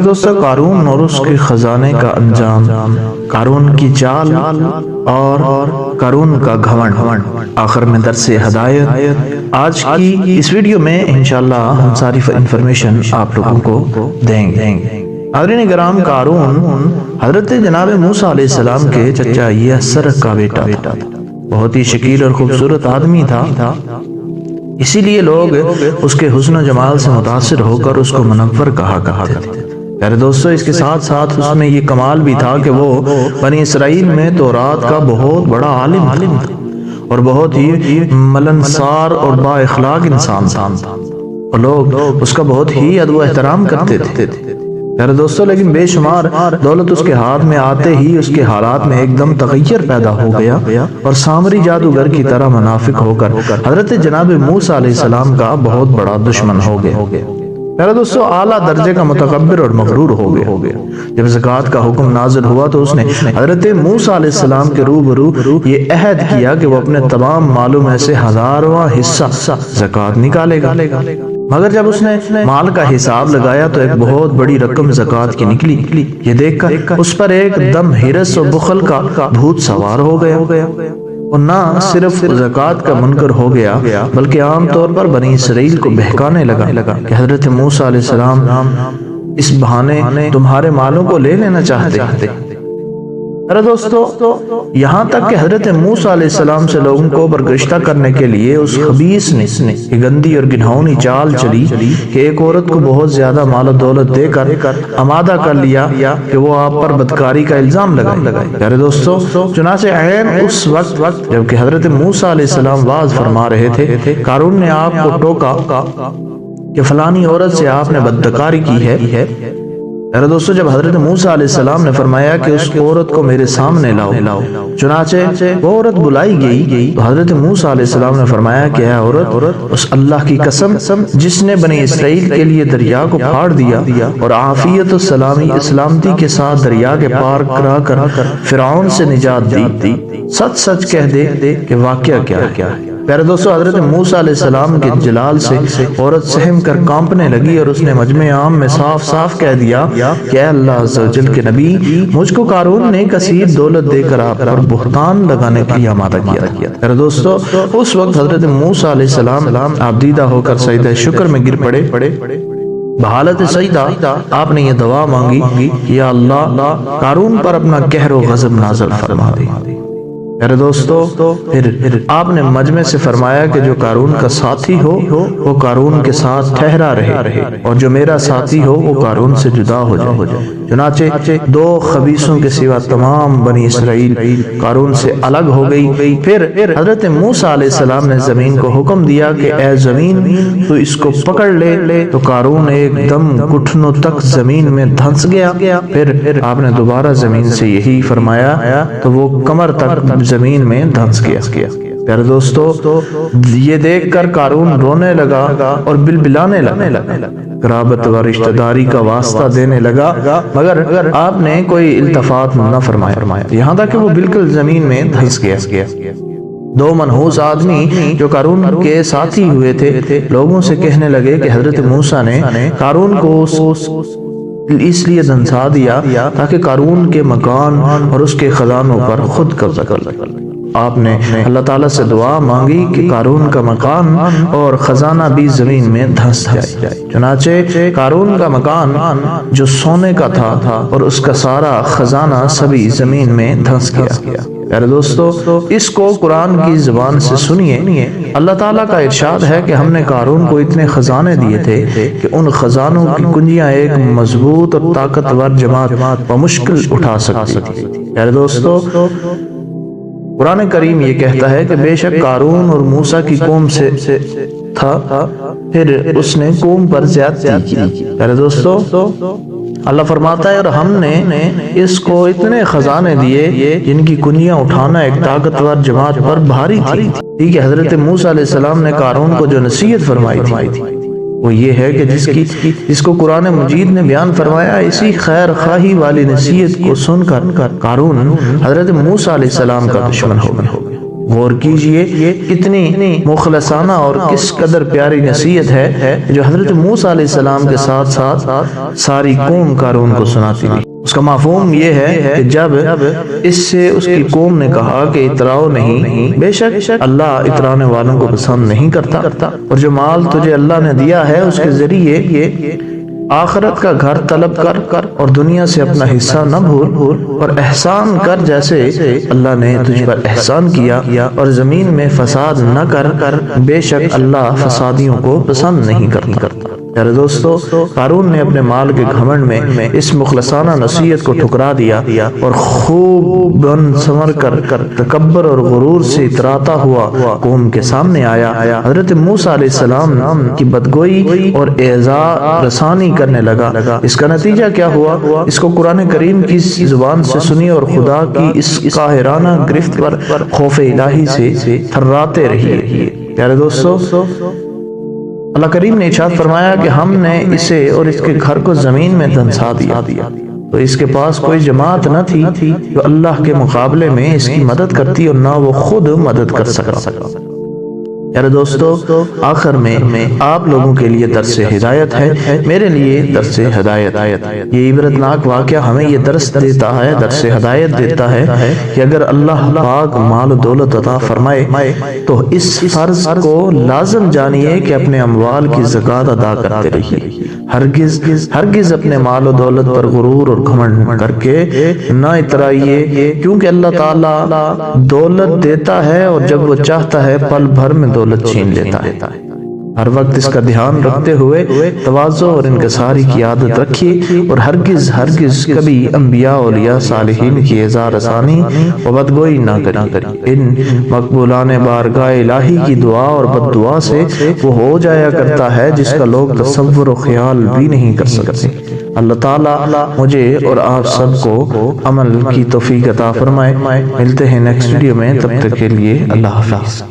دوستو قارون اور اس کے خزانے کا انجام، قارون کی چال اور قارون کا گھمنڈ، آخر میں درس ہدایت آج کی اس ویڈیو میں انشاءاللہ ہم ساری انفارمیشن آپ لوگوں کو دیں گے۔ حضرین کرام، قارون حضرت جناب موسیٰ علیہ السلام کے چچا یسر کا بیٹا تھا، بہت ہی شکیل اور خوبصورت آدمی تھا، اسی لیے لوگ اس کے حسن و جمال سے متاثر ہو کر اس کو منور کہا کرتے تھے۔ پیارے دوستو، اس کے ساتھ ساتھ اس میں یہ کمال بھی تھا کہ وہ بنی اسرائیل میں تورات کا بہت بڑا عالم تھا اور بہت ہی ملنسار اور با اخلاق انسان تھا، اور لوگ اس کا بہت ہی ادب و احترام کرتے تھے۔ پیارے دوستو، لیکن بے شمار دولت اس کے ہاتھ میں آتے ہی اس کے حالات میں ایک دم تغیر پیدا ہو گیا اور سامری جادوگر کی طرح منافق ہو کر حضرت جناب موسیٰ علیہ السلام کا بہت بڑا دشمن ہو گیا۔ پیارے دوستو، اعلیٰ درجے کا متکبر اور مغرور ہو گیا۔ جب زکوٰۃ کا حکم نازل ہوا تو اس نے حضرت موسیٰ علیہ السلام کے روبرو یہ عہد کیا کہ وہ اپنے تمام مالوں میں سے 1000واں حصہ زکوٰۃ نکالے گا، مگر جب اس نے مال کا حساب لگایا تو ایک بہت بڑی رقم زکوٰۃ کی نکلی۔ یہ دیکھ کر اس پر ایک دم حرص و بخل کا بھوت سوار ہو گیا، اور نہ صرف زکوٰۃ کا منکر ہو گیا بلکہ عام طور پر بنی اسرائیل کو بہکانے لگا کہ حضرت موسیٰ علیہ السلام اس بہانے تمہارے مالوں کو لے لینا چاہتے۔ ارے دوستو، یہاں تک کہ حضرت موسیٰ علیہ السلام سے لوگوں کو برگشتہ کرنے کے لیے اس خبیث نے یہ گندی اور گنہونی چال چلی کہ ایک عورت کو بہت زیادہ مال و دولت دے کر آمادہ کر لیا کہ وہ آپ پر بدکاری کا الزام لگائے۔ ارے دوستو، چنانچہ عین اس وقت جبکہ حضرت موسیٰ علیہ السلام واعظ فرما رہے تھے، قارون نے آپ کو ٹوکا کہ فلانی عورت سے آپ نے بدکاری کی ہے۔ میرے دوستو، جب حضرت موسیٰ علیہ السلام نے فرمایا کہ اس عورت کو میرے سامنے لاؤ، چنانچہ وہ عورت بلائی گئی تو حضرت موسیٰ علیہ السلام نے فرمایا کہ اے عورت، اس اللہ کی قسم جس نے بنی اسرائیل کے لیے دریا کو پھاڑ دیا اور عافیت و سلامتی کے ساتھ دریا کے پار کرا کر فرعون سے نجات دی، سچ سچ کہہ دے کہ واقعہ کیا ہے۔ پیارے دوستو، حضرت موسیٰ علیہ السلام کے جلال سے عورت سہم کر کانپنے لگی اور اس نے مجمع عام میں صاف صاف کہہ دیا کہ اے اللہ عز و جل کے نبی، مجھ کو قارون نے کثیر دولت دے کر آپ پر بہتان لگانے کے لیے آمادہ کیا۔ پیارے دوستو، اس وقت حضرت موسیٰ علیہ السلام عابدیدہ ہو کر سجدہ شکر میں گر پڑے۔ بحالت سجدہ آپ نے یہ دعا مانگی، یا اللہ، قارون پر اپنا قہر و غضب نازل فرما دے۔ میرے دوستو، پھر آپ نے مجمع سے فرمایا کہ جو قارون کا ساتھی ہو وہ قارون کے ساتھ ٹھہرا رہے، اور جو میرا ساتھی ہو وہ قارون سے جدا ہو جائے۔ چنانچہ 2 خبیثوں کے سوا تمام بنی اسرائیل قارون سے الگ ہو گئی۔ پھر حضرت موسیٰ علیہ السلام نے زمین کو حکم دیا کہ اے زمین، تو اس کو پکڑ لے، تو قارون ایک دم گھٹنوں تک زمین میں دھنس گیا۔ پھر آپ نے دوبارہ زمین سے یہی فرمایا تو وہ کمر تک زمین میں دھنس گیا۔ پیارے دوستو، یہ دیکھ کر قارون رونے لگا اور بلبلانے لگا، قرابت و رشتہ داری کا واسطہ دینے لگا، مگر آپ نے کوئی التفات نہ فرمایا، یہاں تک کہ وہ بالکل زمین میں دھنس گیا۔ 2 منحوس آدمی جو قارون کے ساتھی ہوئے تھے لوگوں سے کہنے لگے کہ حضرت موسیٰ نے قارون کو اس لیے دھنسا دیا تاکہ قارون کے مکان اور اس کے خزانوں پر خود قبضہ کر لے۔ آپ نے اللہ تعالیٰ سے دعا مانگی کہ قارون کا مکان اور خزانہ بھی زمین میں دھنس جائے۔ چنانچہ قارون کا مکان جو سونے کا تھا اور اس کا سارا خزانہ سبھی زمین میں دھنس گیا۔ پیارے دوستو، اس کو قرآن کی زبان سے سنیے۔ اللہ تعالیٰ کا ارشاد ہے کہ ہم نے قارون کو اتنے خزانے دیے تھے کہ ان خزانوں کی کنجیاں ایک مضبوط اور طاقتور جماعت بمشکل اٹھا سکتی تھی۔ پیارے دوستو، قرآن کریم یہ کہتا ہے کہ بے شک قارون اور موسیٰ کی قوم سے تھا، پھر اس نے قوم پر زیادتی کی۔ پیارے دوستو، اللہ فرماتا ہے اور ہم نے اس کو اتنے خزانے دیے جن کی کنجیاں اٹھانا ایک طاقتور جماعت پر بھاری تھی۔ ٹھیک ہے، حضرت موسیٰ علیہ السلام نے قارون کو جو نصیحت فرمائی تھی وہ یہ ہے کہ جس کو قرآن مجید نے بیان فرمایا، اسی خیر خواہی والی نصیحت کو سن کر قارون حضرت موسیٰ علیہ السلام کا دشمن ہو گیا۔ غور کیجئے کتنی مخلصانہ اور کس قدر پیاری نصیحت ہے جو حضرت موسیٰ علیہ السلام کے ساتھ ساتھ ساری قوم قارون کو سناتی تھی۔ اس کا مفہوم یہ ہے کہ جب اس سے اس کی قوم نے کہا کہ اتراؤ نہیں، بے شک اللہ اترانے والوں کو پسند نہیں کرتا، اور جو مال تجھے اللہ نے دیا ہے اس کے ذریعے آخرت کا گھر طلب کر اور دنیا سے اپنا حصہ نہ بھول اور احسان کر جیسے اللہ نے تجھ پر احسان کیا، اور زمین میں فساد نہ کر، بے شک اللہ فسادیوں کو پسند نہیں کرتا۔ میرے دوستو، قارون نے اپنے مال کے گھمنڈ میں اس مخلصانہ نصیحت کو ٹھکرا دیا اور خوب بن سنور کر تکبر اور غرور سے اتراتا ہوا قوم کے سامنے آیا۔ حضرت موسیٰ علیہ السلام کی بدگوئی اور اعزاء رسانی کرنے لگا۔ اس کا نتیجہ کیا ہوا؟ اس کو قرآن کریم کی زبان سے سنی اور خدا کی اس قاہرانہ گرفت پر خوف الہی سے تھراتے رہیے۔ پیارے دوستو، اللہ کریم نے ارشاد فرمایا کہ ہم نے اسے اور اس کے گھر کو زمین میں دھنسا دیا، تو اس کے پاس کوئی جماعت نہ تھی جو اللہ کے مقابلے میں اس کی مدد کرتی اور نہ وہ خود مدد کر سکا۔ میرے دوستو، آخر میں آپ لوگوں کے لیے درس ہدایت ہے، میرے لیے درس ہدایت۔ یہ عبرتناک واقعہ ہمیں یہ درس دیتا ہے، درس ہدایت دیتا ہے کہ اگر اللہ پاک مال و دولت عطا فرمائے تو اس فرض کو لازم جانیے کہ اپنے اموال کی زکوٰۃ ادا کرتے رہیے۔ ہرگز اپنے مال و دولت پر غرور اور گھمنڈ کر کے نہ اترائیے، کیونکہ اللہ تعالیٰ دولت دیتا ہے اور جب وہ چاہتا ہے پل بھر میں دولت چھین لیتا ہے۔ ہر وقت اس کا دھیان رکھتے ہوئے تواضع اور انکساری کی عادت رکھیے، اور ہرگز کبھی انبیاء اولیاء صالحین کی اعزاء رسانی و بدگوئی نہ کریے۔ ان مقبولان بارگاہ الہی کی دعا اور بد دعا سے وہ ہو جایا کرتا ہے جس کا لوگ تصور و خیال بھی نہیں کر سکتے۔ اللہ تعالیٰ مجھے اور آپ سب کو عمل کی توفیق عطا فرمائے۔ ملتے ہیں نیکسٹ ویڈیو میں، تب تک کے لیے اللہ حافظ۔